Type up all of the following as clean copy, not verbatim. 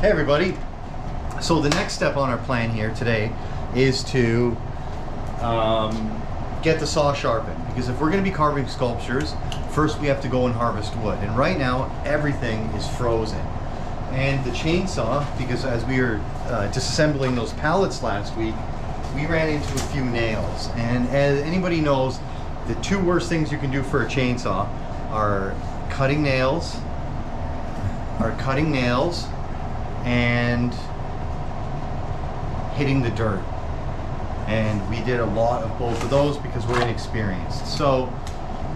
Hey everybody. So the next step on our plan here today is to get the saw sharpened, because if we're going to be carving sculptures, first we have to go and harvest wood, and right now everything is frozen. And the chainsaw, because as we were disassembling those pallets last week, we ran into a few nails, and as anybody knows, the two worst things you can do for a chainsaw are cutting nails and hitting the dirt. And we did a lot of both of those because we're inexperienced. So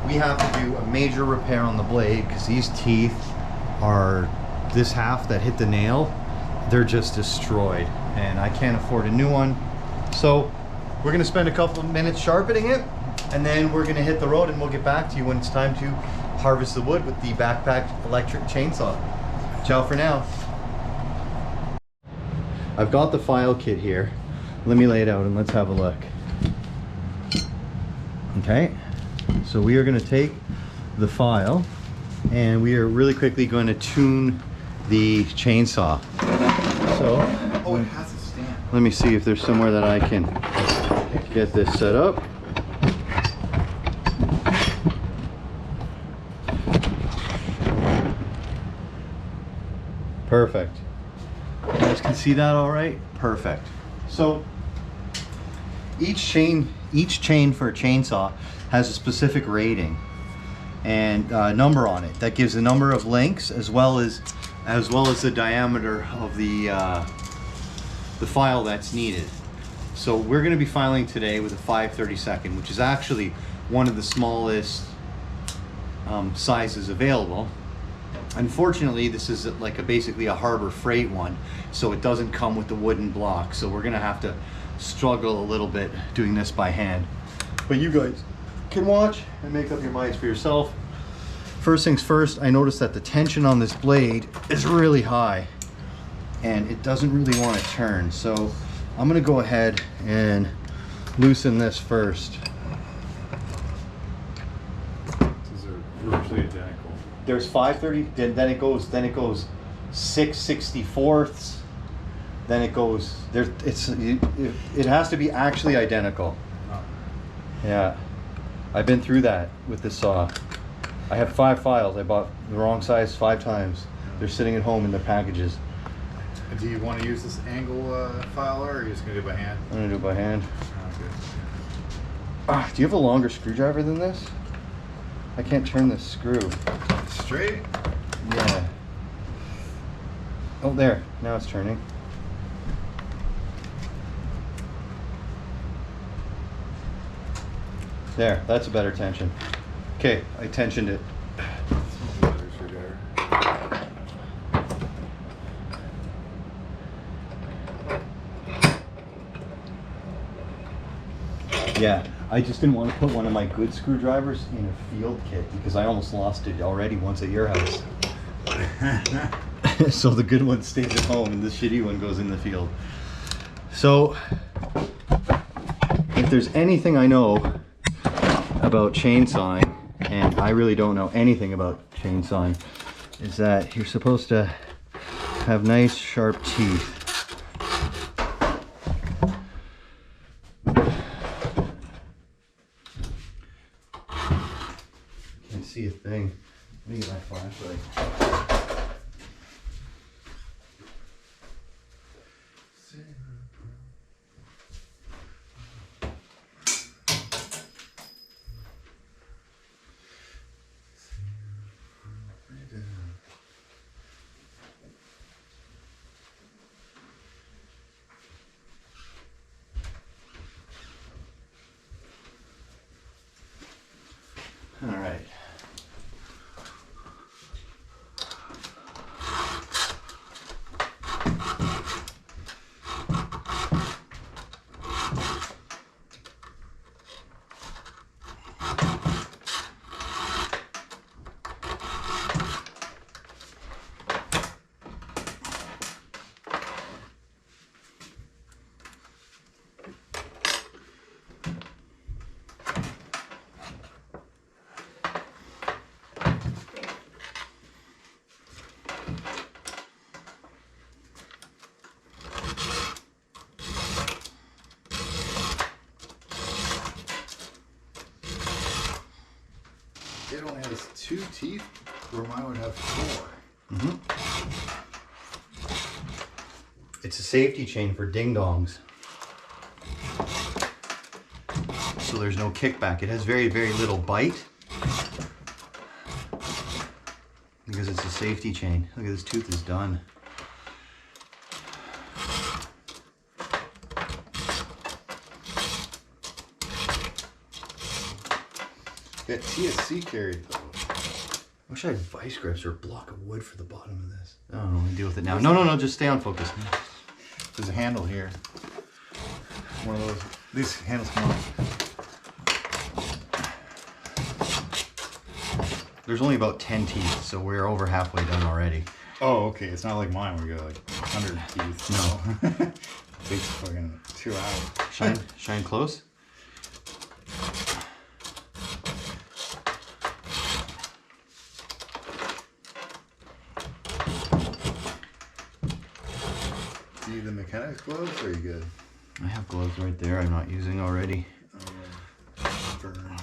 we have to do a major repair on the blade, because these teeth are, this half that hit the nail, they're just destroyed, and I can't afford a new one. So we're gonna spend a couple of minutes sharpening it, and then we're gonna hit the road, and we'll get back to you when it's time to harvest the wood with the backpack electric chainsaw. Ciao for now. I've got the file kit here. Let me lay it out and let's have a look. Okay, so we are going to take the file and we are really quickly going to tune the chainsaw. So, oh, it has a stand. Let me see if there's somewhere that I can get this set up. Perfect. You guys can see that all right? Perfect. So each chain for a chainsaw has a specific rating and number on it that gives the number of links as well as the diameter of the file that's needed. So we're going to be filing today with a 5/32, which is actually one of the smallest sizes available. Unfortunately, this is like basically a Harbor Freight one, so it doesn't come with the wooden block. So we're gonna have to struggle a little bit doing this by hand. But you guys can watch and make up your minds for yourself. First things first, I noticed that the tension on this blade is really high and it doesn't really want to turn. So I'm gonna go ahead and loosen this first. These are virtually identical. There's 530, then it goes 6/64ths, then it goes there. It has to be actually identical. Oh. Yeah, I've been through that with this saw. I have 5 files. I bought the wrong size 5 times. They're sitting at home in their packages. Do you want to use this angle filer, or are you just going to do it by hand? I'm gonna do it by hand. Oh, good. Do you have a longer screwdriver than this? I can't turn this screw. Straight? Yeah. Oh, there. Now it's turning. There. That's a better tension. Okay, I tensioned it. Yeah, I just didn't want to put one of my good screwdrivers in a field kit because I almost lost it already once at your house. So the good one stays at home and the shitty one goes in the field. So if there's anything I know about chainsawing, and I really don't know anything about chainsawing, is that you're supposed to have nice sharp teeth. See a thing. Let me get my flashlight. All right. has 2 teeth, where mine would have 4. It's a safety chain for ding-dongs. So there's no kickback. It has very, very little bite. Because it's a safety chain. Look at this tooth is done. Yeah, TSC carried though. Wish I had vice grips or a block of wood for the bottom of this. I don't know what to deal with it now. No, just stay on focus. There's a handle here. One of those. These handles come off. There's only about 10 teeth, so we're over halfway done already. Oh, okay. It's not like mine where you got like 100 teeth. No. Takes fucking 2 hours. Shine close. Do you need the mechanics gloves or are you good? I have gloves right there I'm not using already. Burn.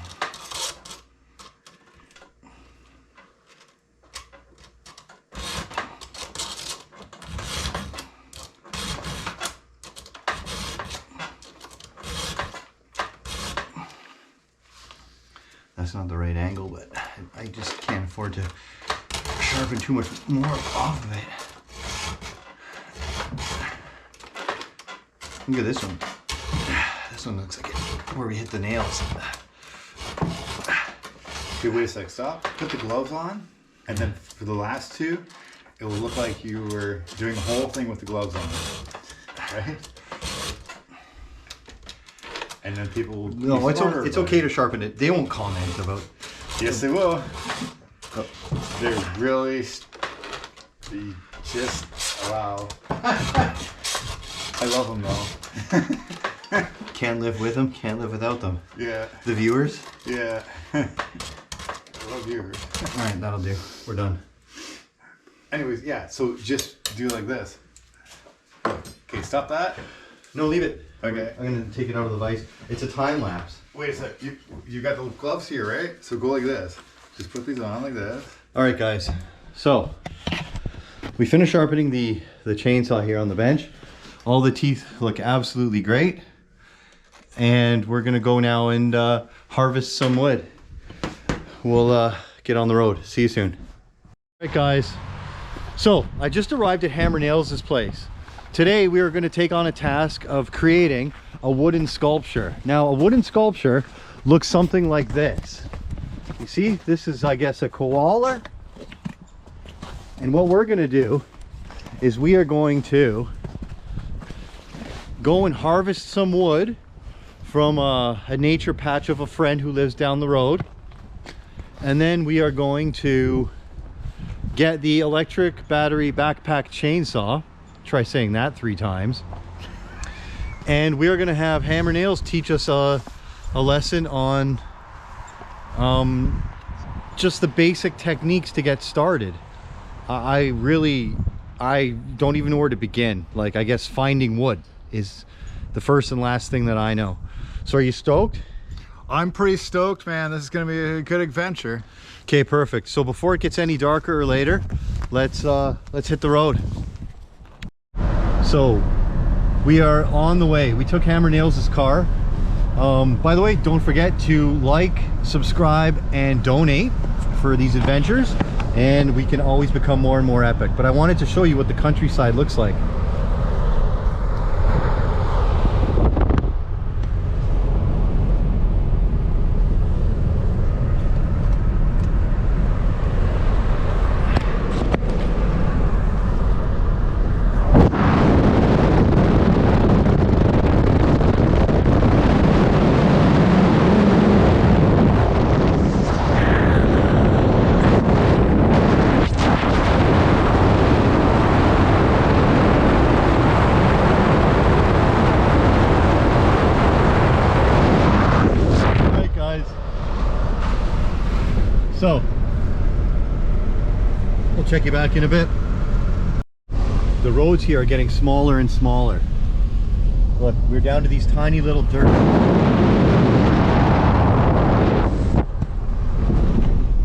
That's not the right angle, but I just can't afford to sharpen too much more off of it. Look at this one. This one looks like it, where we hit the nails. Okay, wait a sec. Stop. Put the gloves on, and then for the last 2, it will look like you were doing the whole thing with the gloves on, right? And then people will. No, it's okay to sharpen it. They won't comment about. Yes, they will. Oh, they're really. They just wow. I love them though. Can't live with them, can't live without them. Yeah. The viewers? Yeah. I love viewers. All right, that'll do. We're done. Anyways, yeah. So just do like this. Okay, stop that. No, leave it. Okay. I'm gonna take it out of the vise. It's a time lapse. Wait a sec. You got the gloves here, right? So go like this. Just put these on like this. All right, guys. So we finished sharpening the chainsaw here on the bench. All the teeth look absolutely great. And we're gonna go now and harvest some wood. We'll get on the road. See you soon. All right, guys. So I just arrived at Hammer Nails' place. Today we are going to take on a task of creating a wooden sculpture. Now a wooden sculpture looks something like this. You see, this is, I guess, a koala. And what we're going to do is we are going to go and harvest some wood from a nature patch of a friend who lives down the road. And then we are going to get the electric battery backpack chainsaw. Try saying that 3 times. And we are going to have Hammer Nails teach us a lesson on just the basic techniques to get started. I don't even know where to begin. Like, I guess finding wood is the first and last thing that I know. So are you stoked? I'm pretty stoked, man. This is going to be a good adventure. Okay, perfect. So before it gets any darker or later, let's hit the road. So we are on the way. We took Hammer Nails' car. By the way, don't forget to like, subscribe, and donate for these adventures, and we can always become more and more epic. But I wanted to show you what the countryside looks like. So we'll check you back in a bit. The roads here are getting smaller and smaller. Look, we're down to these tiny little dirt.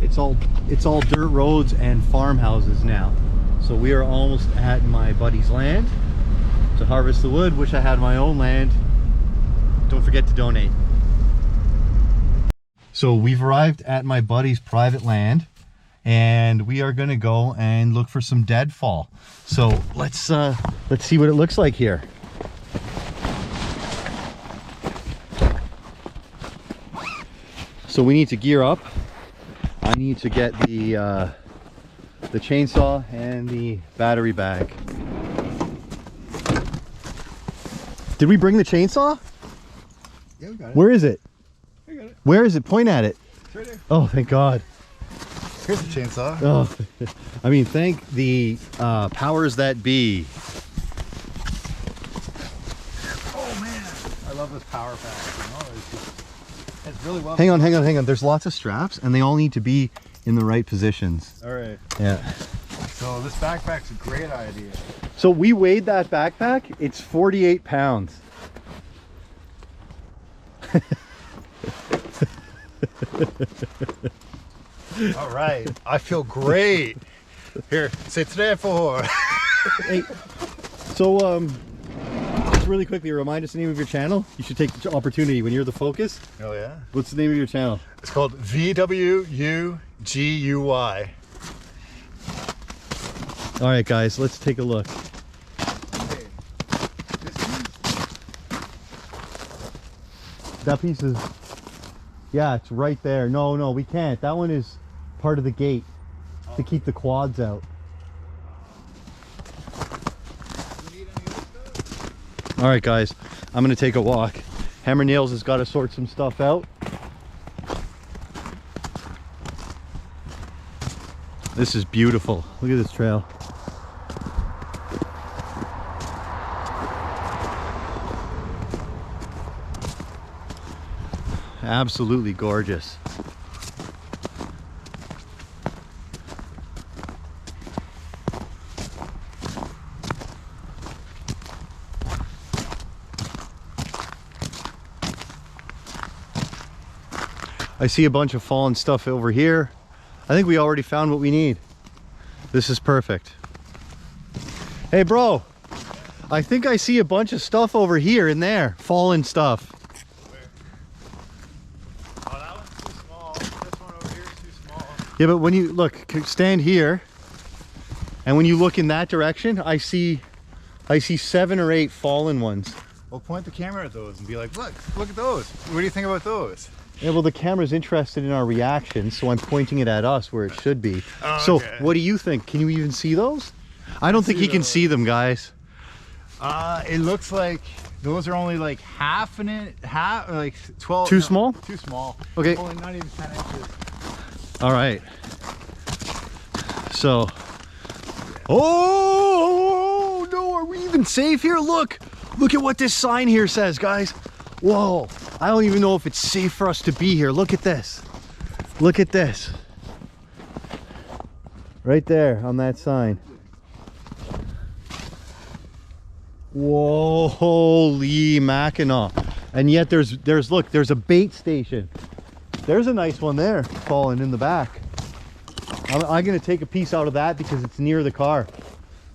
It's it's all dirt roads and farmhouses now. So we are almost at my buddy's land to harvest the wood. Wish I had my own land. Don't forget to donate. So we've arrived at my buddy's private land, and we are gonna go and look for some deadfall. So let's see what it looks like here. So we need to gear up. I need to get the chainsaw and the battery bag. Did we bring the chainsaw? Yeah, we got it. Where is it? We got it. Where is it? Point at it. It's right there. Oh, thank God. Here's the chainsaw. Oh, I mean, thank the powers that be. Oh man, I love this power pack. You know, it's really well. Hang on. There's lots of straps, and they all need to be in the right positions. All right. Yeah. So this backpack's a great idea. So we weighed that backpack. It's 48 pounds. All right, I feel great. Here, say today for. Hey, so just really quickly, remind us the name of your channel. You should take the opportunity when you're the focus. Oh yeah. What's the name of your channel? It's called VWUGUY. All right, guys, let's take a look. That piece is, yeah, it's right there. No, we can't. That one is part of the gate to keep the quads out. All right, guys, I'm gonna take a walk. Hammer Nails has got to sort some stuff out. This is beautiful. Look at this trail. Absolutely gorgeous. I see a bunch of fallen stuff over here. I think we already found what we need. This is perfect. Hey bro, I think I see a bunch of stuff over here in there. Fallen stuff. Oh, that one's too small. This one over here is too small. Yeah, but when you look, stand here, and when you look in that direction, I see 7 or 8 fallen ones. Well, point the camera at those and be like, look at those. What do you think about those? Yeah, well, the camera's interested in our reaction, so I'm pointing it at us where it should be. Oh, so, okay. what do you think? Can you even see those? I don't think you can see them, guys. It looks like those are only like half an inch, like 12. Too small? Too small. Okay. Only not even 10 inches. All right. So, oh no, are we even safe here? Look at what this sign here says, guys. Whoa, I don't even know if it's safe for us to be here. Look at this. Look at this. Right there on that sign. Whoa, holy Mackinac. And yet there's a bait station. There's a nice one there falling in the back. I'm gonna take a piece out of that because it's near the car.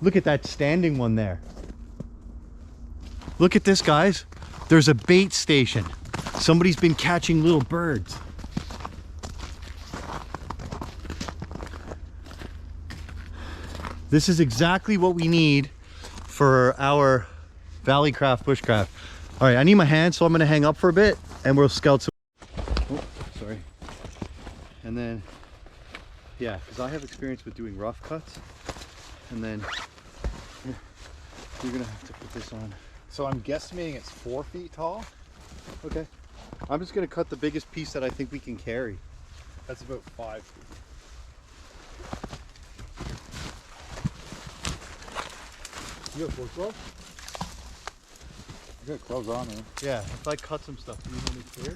Look at that standing one there. Look at this, guys. There's a bait station. Somebody's been catching little birds. This is exactly what we need for our Valleycraft bushcraft. All right, I need my hand, so I'm gonna hang up for a bit and we'll scout some. Oh, sorry. And then, yeah, because I have experience with doing rough cuts. And then you're gonna have to put this on. So I'm guesstimating it's 4 feet tall. Okay. I'm just gonna cut the biggest piece that I think we can carry. That's about 5 feet. You got work gloves? I got gloves on me. Yeah, if I cut some stuff, do you want me clear?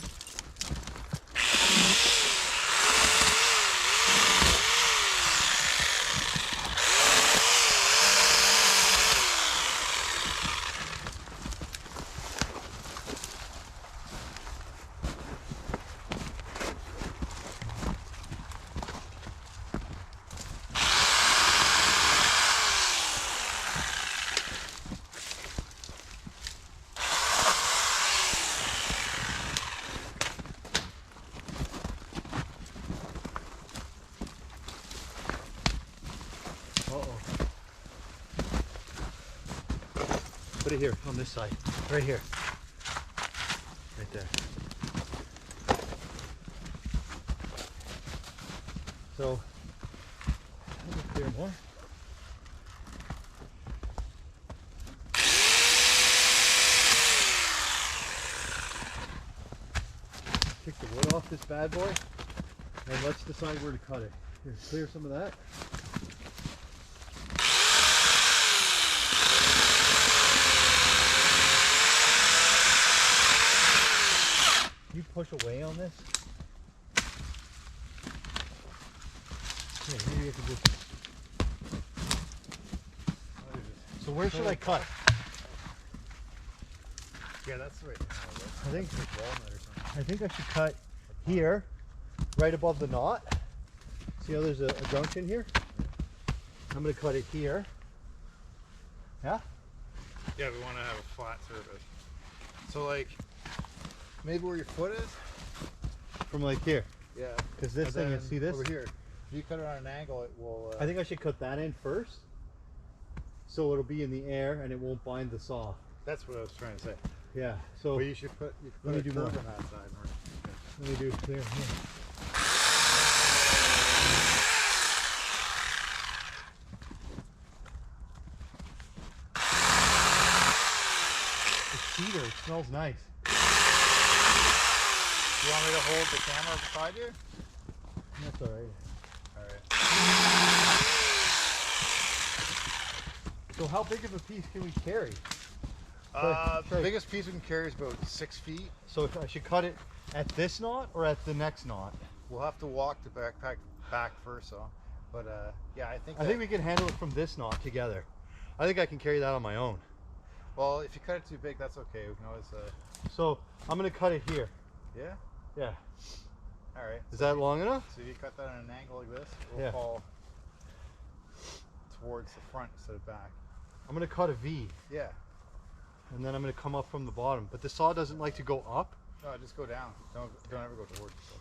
Uh-oh. Put it here, on this side. Right here. Right there. So, that'll clear more. Take the wood off this bad boy, and let's decide where to cut it. Here, clear some of that. You push away on this. Here, maybe I can just. So where should I cut? Yeah, that's right. I think I should cut here, right above the knot. See how there's a junction here? I'm going to cut it here. Yeah? Yeah, we want to have a flat surface. So like, maybe where your foot is? From like here. Yeah. Because this thing is, see this? Over here. If you cut it on an angle, it will... I think I should cut that in first. So it'll be in the air and it won't bind the saw. That's what I was trying to say. Yeah, so... But you should put, let me do more on that side. Mark. Let me do it clear here. Cedar, it smells nice. You want me to hold the camera beside you? That's alright. Alright. So how big of a piece can we carry? The biggest piece we can carry is about 6 feet. So if I should cut it at this knot or at the next knot? We'll have to walk the backpack back first, so. But yeah, I think we can handle it from this knot together. I think I can carry that on my own. Well, if you cut it too big, that's okay. We can always. So I'm gonna cut it here. Yeah. Yeah. All right. Is that long enough? So if you cut that at an angle like this, it will fall towards the front instead of back. I'm gonna cut a V. Yeah. And then I'm gonna come up from the bottom. But the saw doesn't like to go up. No, just go down. Don't ever go towards it.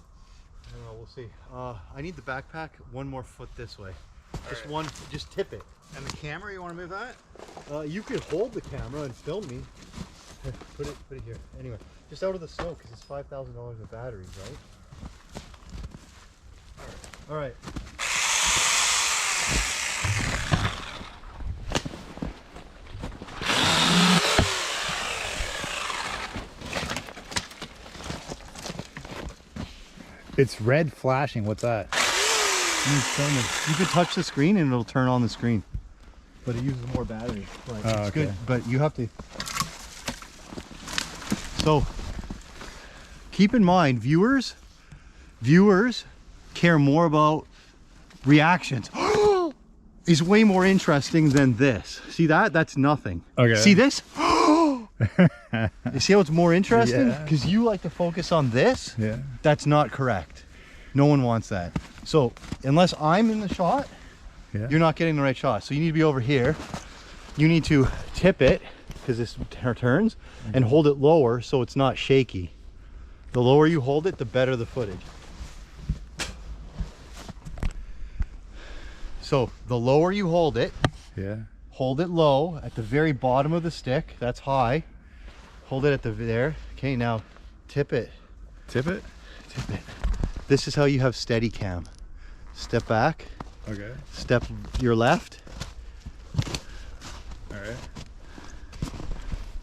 I don't know. We'll see. I need the backpack one more foot this way. Just right. one. Just tip it. And the camera, you want to move that? You could hold the camera and film me. Put it here. Anyway, just out of the snow because it's $5,000 of batteries, right? All right. It's red flashing. What's that? You could touch the screen and it'll turn on the screen. But it uses more battery. But it's good. But you have to. So keep in mind, viewers care more about reactions. Is way more interesting than this. See that? That's nothing. Okay. See this? You see how it's more interesting? Yeah. Because you like to focus on this. Yeah. That's not correct. No one wants that. So unless I'm in the shot, you're not getting the right shot. So you need to be over here. You need to tip it because this turns and hold it lower so it's not shaky. The lower you hold it, the better the footage. So the lower you hold it, hold it low at the very bottom of the stick. That's high. Hold it at the there. Okay, now tip it. Tip it? Tip it. This is how you have steady cam. Step back. Okay. Step your left. All right.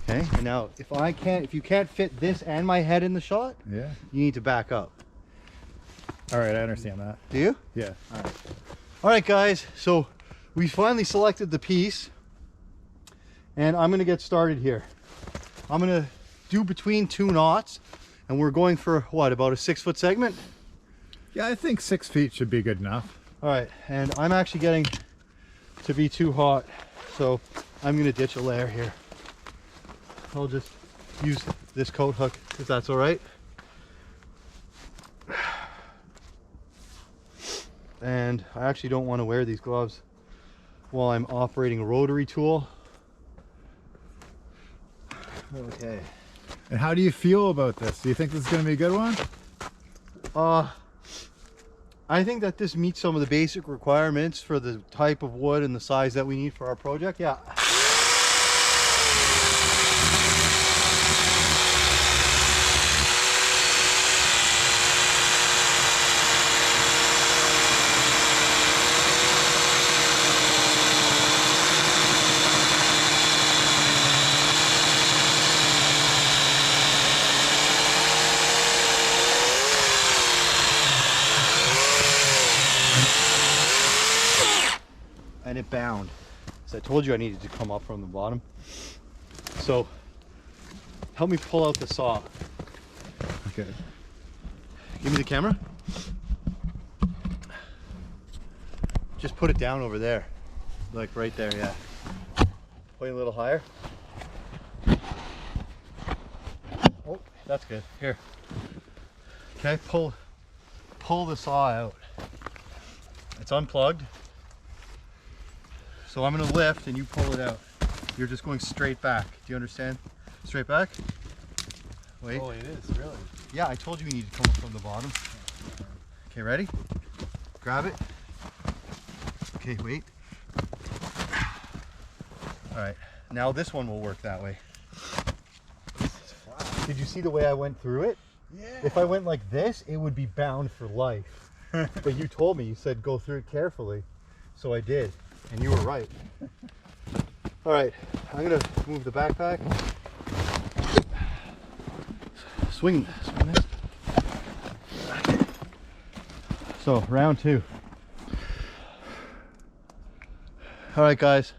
Okay. And now if you can't fit this and my head in the shot, Yeah. you need to back up. All right, I understand that. Do you? Yeah. All right, guys. So we finally selected the piece and I'm going to get started here. I'm going to do between 2 knots and we're going for what, about a 6-foot segment? Yeah, I think 6 feet should be good enough. All right, and I'm actually getting to be too hot, so I'm gonna ditch a layer here. I'll just use this coat hook if that's all right. And I actually don't want to wear these gloves while I'm operating a rotary tool. Okay. And how do you feel about this? Do you think this is going to be a good one? I think that this meets some of the basic requirements for the type of wood and the size that we need for our project. Yeah. And it bound. So I told you I needed to come up from the bottom. So help me pull out the saw. Okay. Give me the camera. Just put it down over there. Like right there, yeah. Point a little higher. Oh, that's good. Here. Okay, pull the saw out. It's unplugged. So I'm gonna lift and you pull it out. You're just going straight back. Do you understand? Straight back. Wait. Oh, it is, really? Yeah, I told you need to come up from the bottom. Okay, ready? Grab it. Okay, wait. All right, now this one will work that way. Did you see the way I went through it? Yeah. If I went like this, it would be bound for life. But you told me, you said go through it carefully. So I did, and you were right. All right, I'm gonna move the backpack. Swing this. So, round 2. All right, guys.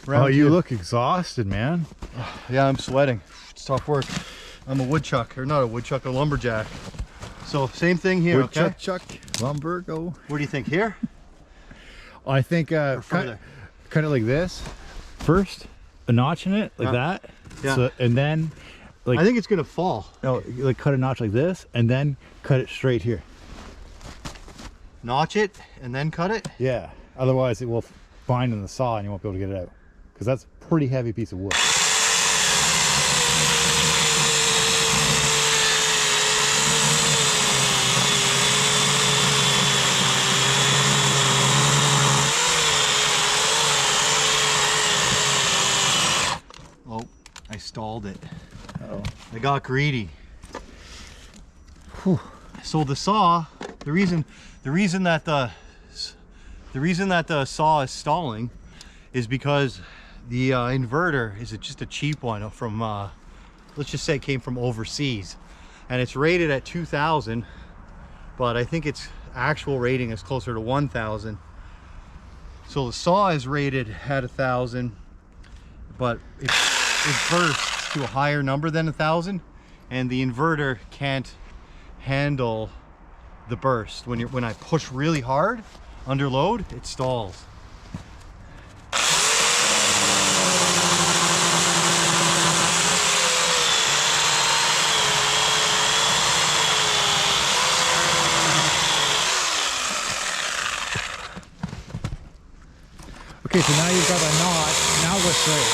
Round you 2. look exhausted, man. Yeah, I'm sweating. It's tough work. I'm a woodchuck, or not a woodchuck, a lumberjack. So, same thing here, okay? Chuck, lumber, go. What do you think, here? I think further? kind of like this. First, a notch in it, like that. Yeah. So, and then, like, I think it's gonna fall. no, like cut a notch like this, and then cut it straight here. Notch it, and then cut it? Yeah. Otherwise, it will bind in the saw, and you won't be able to get it out. Because that's a pretty heavy piece of wood. Oh, I stalled it. Uh-oh. I got greedy. Whew. So the saw, the reason that the saw is stalling is because the inverter is just a cheap one from let's just say it came from overseas, and it's rated at 2,000, but I think its actual rating is closer to 1,000. So the saw is rated at 1,000, but it bursts to a higher number than 1,000, and the inverter can't handle the burst. When I push really hard under load, it stalls. Okay, so now you've got a knot. Now go straight.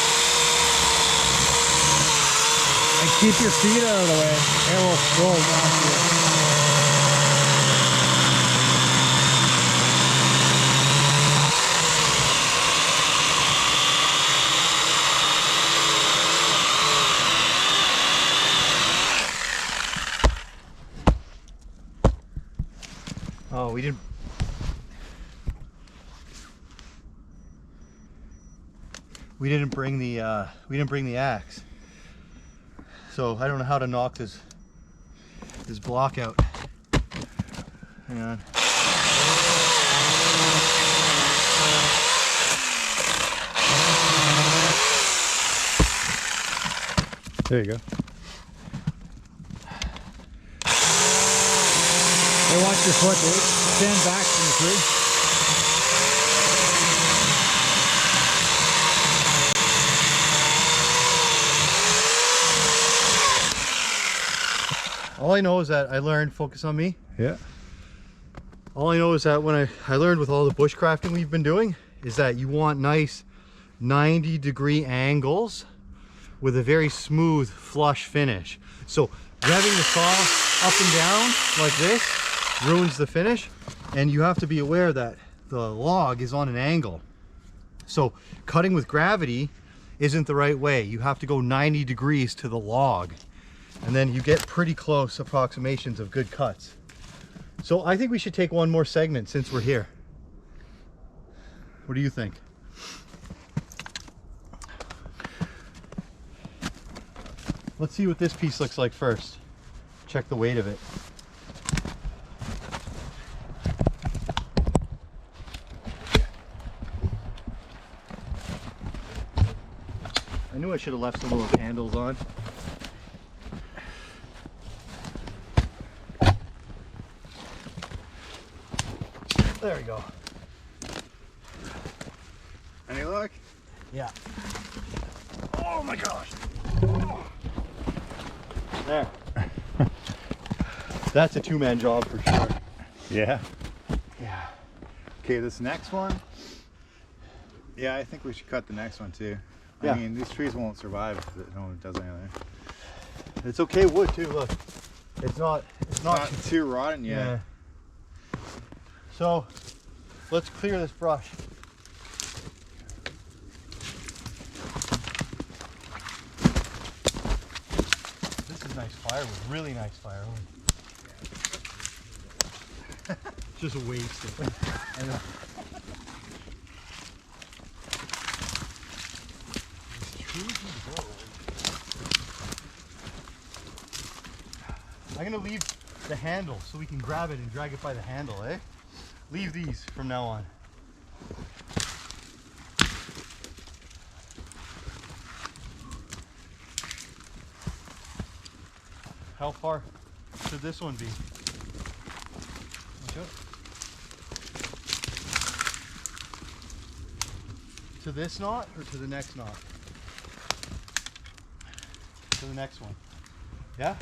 And keep your feet out of the way. It will roll down to you. Oh, we didn't bring the axe. So I don't know how to knock this block out. Hang on. There you go. Hey, watch your foot, dude. Stand back from the tree. All I know is that I learned, focus on me. Yeah. All I know is that when I learned with all the bushcrafting we've been doing is that you want nice 90-degree angles with a very smooth flush finish. So revving the saw up and down like this ruins the finish. And you have to be aware that the log is on an angle. So cutting with gravity isn't the right way. You have to go 90 degrees to the log, and then you get pretty close approximations of good cuts. So I think we should take one more segment since we're here. What do you think? Let's see what this piece looks like first. Check the weight of it. I knew I should have left some of those handles on. There we go. Any luck? Yeah. Oh my gosh. Oh. There. That's a two-man job for sure. Yeah. Yeah. Okay, this next one. Yeah, I think we should cut the next one too. Yeah. I mean, these trees won't survive if no one does anything. It's okay wood too, look. It's not Too rotten yet. yeah. So let's clear this brush. This is nice firewood, really nice firewood. Just a waste. I know. I'm gonna leave the handle so we can grab it and drag it by the handle, eh? Leave these from now on. How far should this one be? Watch out. To this knot or to the next knot? To the next one. Yeah?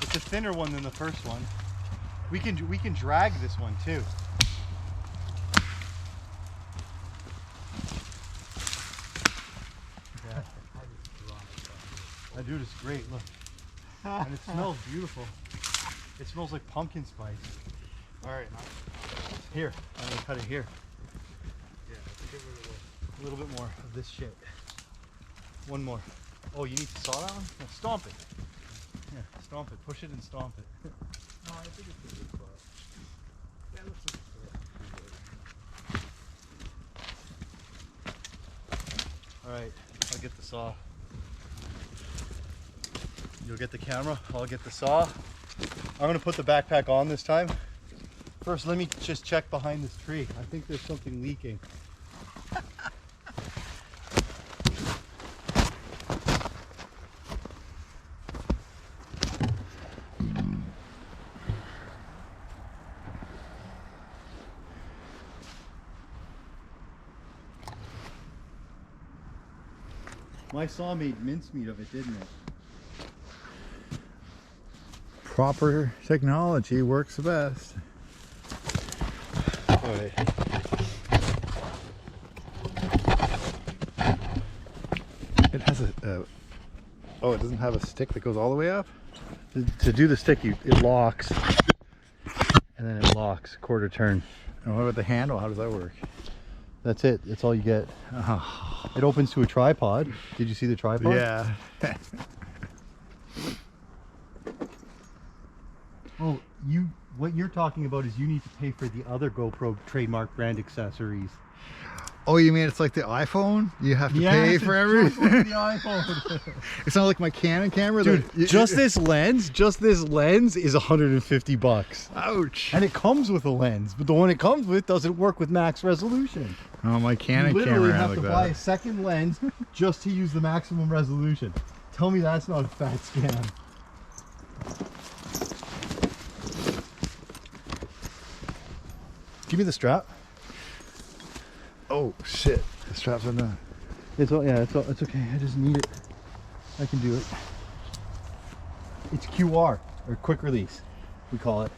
It's a thinner one than the first one. We can drag this one too. Yeah. That dude is great, look. And it smells beautiful. It smells like pumpkin spice. Alright, Here, I'm gonna cut it here. yeah, let's get rid of A little bit more of this shit. One more. Oh, you need to saw that one? No, stomp it. Yeah, stomp it. Push it and stomp it. No, I think it's a good spot. Yeah, it looks like Alright, I'll get the saw. You'll get the camera, I'll get the saw. I'm gonna put the backpack on this time. First, let me just check behind this tree. I think there's something leaking. My saw made mincemeat of it, didn't it? proper technology works the best. Alright. It has a oh, it doesn't have a stick that goes all the way up? To do the stick, it locks. And then it locks, quarter turn. And what about the handle? How does that work? That's it. That's all you get. Oh. It opens to a tripod. Did you see the tripod? Yeah. Oh, what you're talking about is you need to pay for the other GoPro trademark brand accessories. Oh, you mean it's like the iPhone? You have to pay for everything? The iPhone. It's not like my Canon camera? Dude, that, just this lens is $150. Ouch. And it comes with a lens, but the one it comes with doesn't work with max resolution. Oh, my Canon You literally camera have like to that. buy a second lens just to use the maximum resolution. Tell me that's not a fat scam. Give me the strap. Oh shit, the strap's on the... It's okay. I just need it. I can do it. It's QR, or quick release, we call it.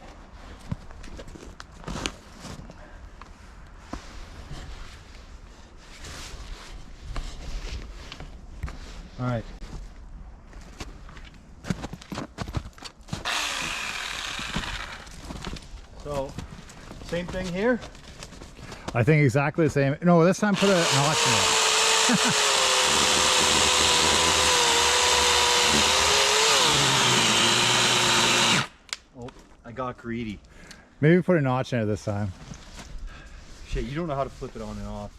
All right. So, same thing here. I think exactly the same. No, this time put an notch in it. Oh, I got greedy. Maybe put a notch in it this time. Shit, you don't know how to flip it on and off.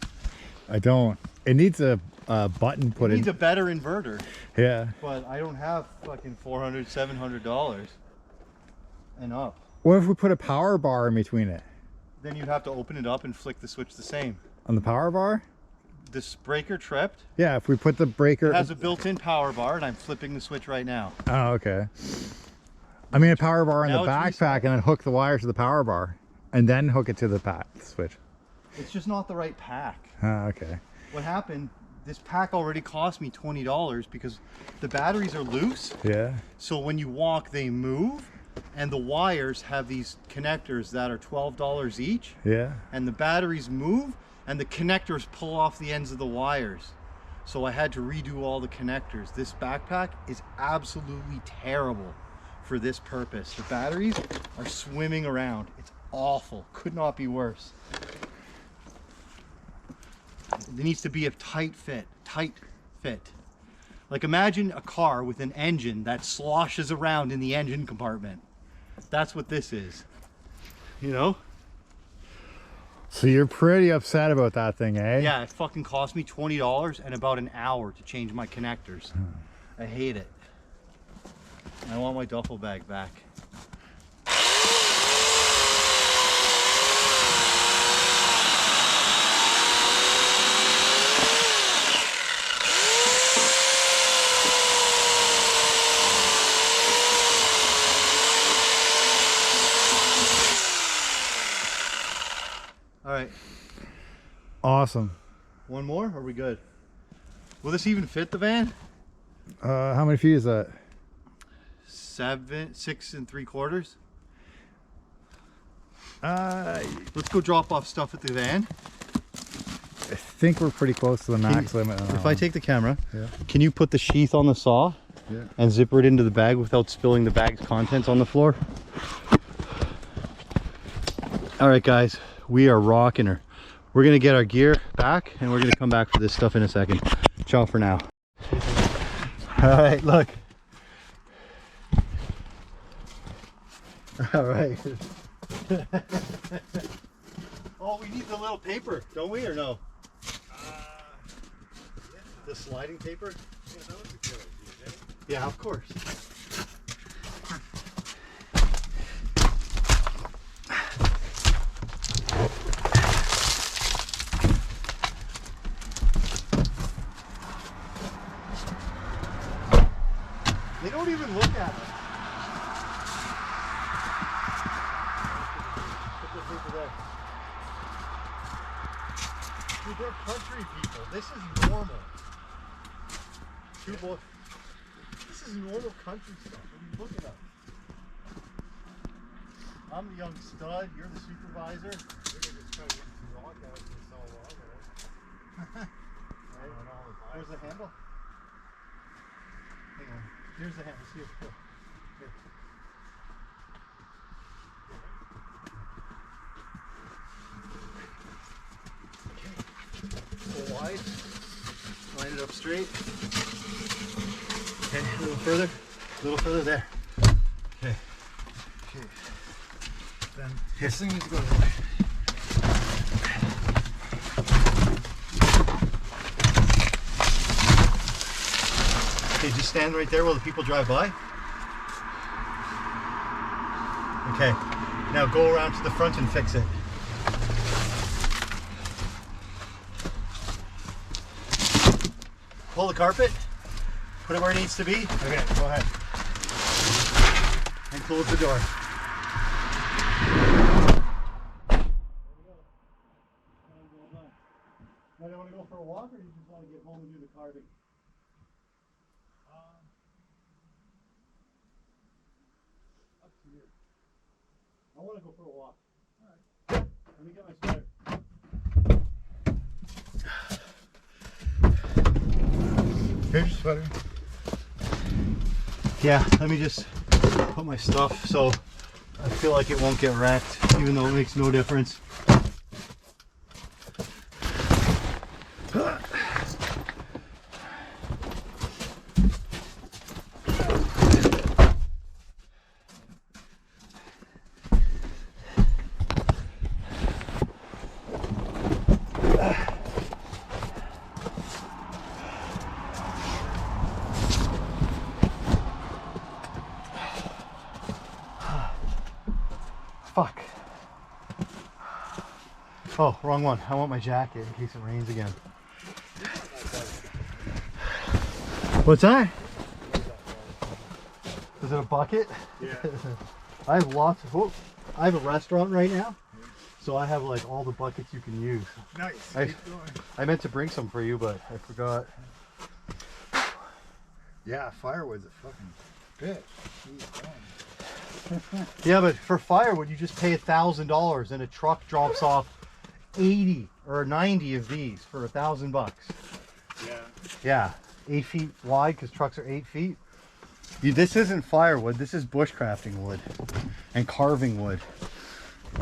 I don't. It needs a button put It in. needs a better inverter. Yeah. But I don't have fucking $400, $700 and up. What if we put a power bar in between it? Then you'd have to open it up and flick the switch the same. On the power bar? This breaker tripped. Yeah, if we put the breaker... It has a built-in power bar, and I'm flipping the switch right now. Oh, okay. I mean a power bar in the Now it's backpack and then hook the wires to the power bar. And then hook it to the switch. It's just not the right pack. Oh, okay. What happened, this pack already cost me $20 because the batteries are loose. Yeah. So when you walk, they move. And the wires have these connectors that are $12 each. Yeah. And the batteries move and the connectors pull off the ends of the wires. So I had to redo all the connectors. This backpack is absolutely terrible for this purpose. The batteries are swimming around. It's awful. Could not be worse. There needs to be a tight fit. Like imagine a car with an engine that sloshes around in the engine compartment. That's what this is, you know? So you're pretty upset about that thing, eh? Yeah, it fucking cost me $20 and about an hour to change my connectors. I hate it. I want my duffel bag back. All right. Awesome. One more? Are we good? Will this even fit the van? How many feet is that? 6 3/4. I Let's go drop off stuff at the van. think we're pretty close to the max limit. On that If I one. take the camera, Yeah. can you put the sheath on the saw Yeah. and zipper it into the bag without spilling the bag's contents on the floor? All right, guys, we are rocking her. We're gonna get our gear back and we're gonna come back for this stuff in a second. Ciao for now. All right, look. All right. Oh, we need the little paper, don't we, or no? The sliding paper? Yeah, that was a good idea, eh? Yeah, of course. They don't even look at it. Put the paper there. Dude, they're country people. This is normal. This is normal country stuff. What are you looking at? I'm the young stud. You're the supervisor. We're gonna just try to get some rock out and it's all wrong with it. Right. Where's the handle? Hang on. Here's the handle. See it. Here. Here. Okay. Pull wide. Line it up straight. Okay, a little further. A little further there. Okay. Okay. Then this thing needs to go that way. Okay, just stand right there while the people drive by. Okay, now go around to the front and fix it. Pull the carpet, put it where it needs to be. Okay, go ahead. And close the door. Now, do you want to go for a walk or do you just want to get home and do the carving? Up to you. I want to go for a walk. All right. Let me get my sweater. Here's your sweater. Yeah, let me just put my stuff. So I feel like it won't get wrecked, even though it makes no difference. Fuck. Oh, wrong one. I want my jacket in case it rains again. What's that? Is it a bucket? Yeah. I have lots of, oh, I have a restaurant right now. So I have like all the buckets you can use. Nice. I meant to bring some for you, but I forgot. Yeah, firewood's a fucking bitch. Yeah, but for firewood, you just pay $1,000 and a truck drops off 80 or 90 of these for $1,000. Yeah. Yeah, 8 feet wide because trucks are 8 feet. This isn't firewood. This is bushcrafting wood and carving wood.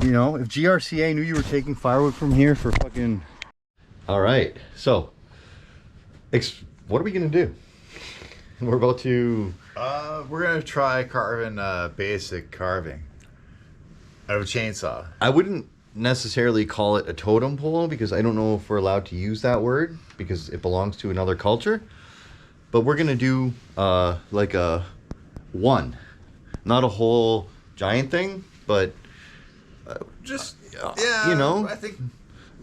You know, if GRCA knew you were taking firewood from here for fucking... All right, so what are we gonna do? We're about to... We're gonna try carving basic carving out of a chainsaw. I wouldn't necessarily call it a totem pole because I don't know if we're allowed to use that word because it belongs to another culture. But we're gonna do like a one, not a whole giant thing, but Just you know, I think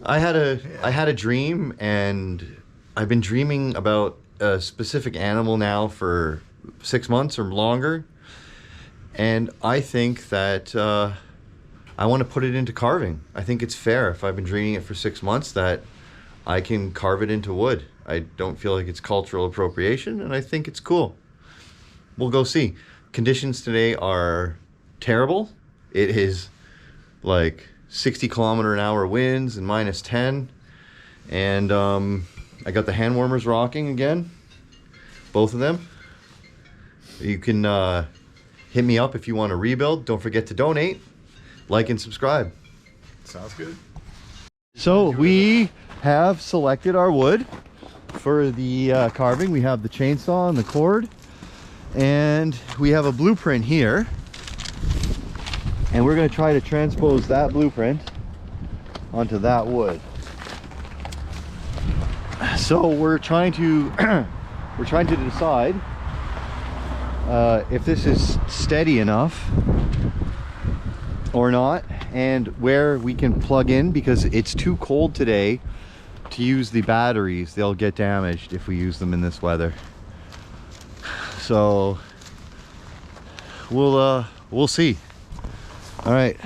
I had a dream, and I've been dreaming about a specific animal now for 6 months or longer, and I think that I want to put it into carving. I think it's fair if I've been dreaming it for 6 months that I can carve it into wood. I don't feel like it's cultural appropriation, and I think it's cool. We'll go see. Conditions today are terrible. It is like 60-kilometer-an-hour winds and -10, and I got the hand warmers rocking again, both of them. You can hit me up if you want to rebuild. Don't forget to donate, like, and subscribe. sounds good. So we have selected our wood for the carving. We have the chainsaw and the cord, and we have a blueprint here, and we're going to try to transpose that blueprint onto that wood. So we're trying to decide if this is steady enough or not, and where we can plug in, because it's too cold today to use the batteries. They'll get damaged if we use them in this weather. So we'll see. All right.